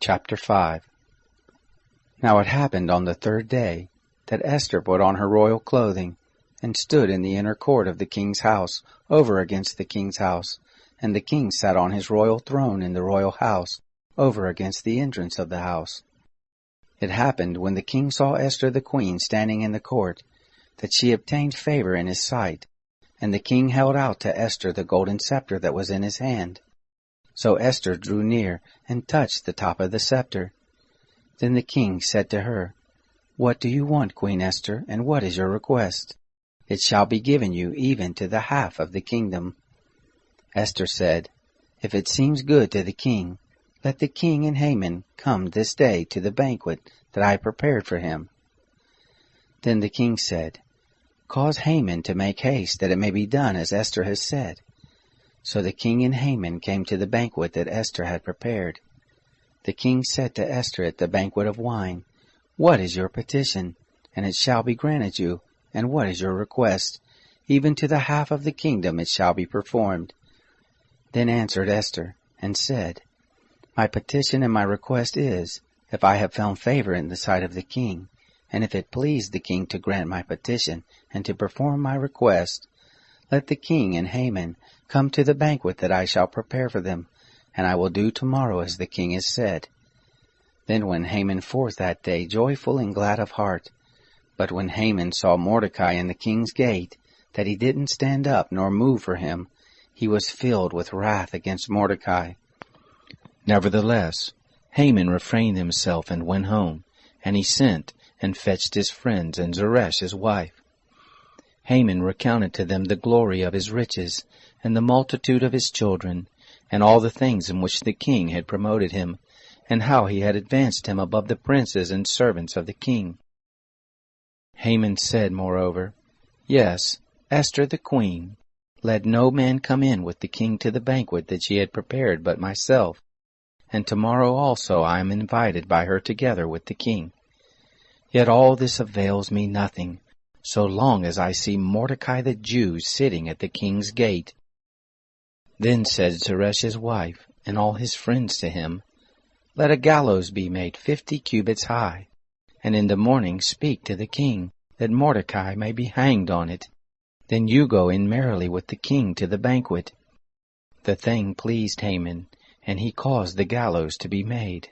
Chapter 5. Now it happened on the third day that Esther put on her royal clothing, and stood in the inner court of the king's house, over against the king's house, and the king sat on his royal throne in the royal house, over against the entrance of the house. It happened, when the king saw Esther the queen standing in the court, that she obtained favor in his sight, and the king held out to Esther the golden scepter that was in his hand. So Esther drew near and touched the top of the scepter. Then the king said to her, "What do you want, Queen Esther, and what is your request? It shall be given you even to the half of the kingdom." Esther said, "If it seems good to the king, let the king and Haman come this day to the banquet that I prepared for him." Then the king said, "Cause Haman to make haste, that it may be done as Esther has said." So the king and Haman came to the banquet that Esther had prepared. The king said to Esther at the banquet of wine, "What is your petition? And it shall be granted you. And what is your request? Even to the half of the kingdom it shall be performed." Then answered Esther, and said, "My petition and my request is, if I have found favor in the sight of the king, and if it please the king to grant my petition and to perform my request, let the king and Haman come to the banquet that I shall prepare for them, and I will do tomorrow as the king has said." Then went Haman forth that day joyful and glad of heart. But when Haman saw Mordecai in the king's gate, that he didn't stand up nor move for him, he was filled with wrath against Mordecai. Nevertheless, Haman refrained himself and went home, and he sent and fetched his friends and Zeresh his wife. Haman recounted to them the glory of his riches, and the multitude of his children, and all the things in which the king had promoted him, and how he had advanced him above the princes and servants of the king. Haman said, moreover, "Yes, Esther the queen, let no man come in with the king to the banquet that she had prepared but myself, and tomorrow also I am invited by her together with the king. Yet all this avails me nothing, so long as I see Mordecai the Jew sitting at the king's gate." Then said Zeresh his wife, and all his friends to him, "Let a gallows be made 50 cubits high, and in the morning speak to the king, that Mordecai may be hanged on it. Then you go in merrily with the king to the banquet." The thing pleased Haman, and he caused the gallows to be made.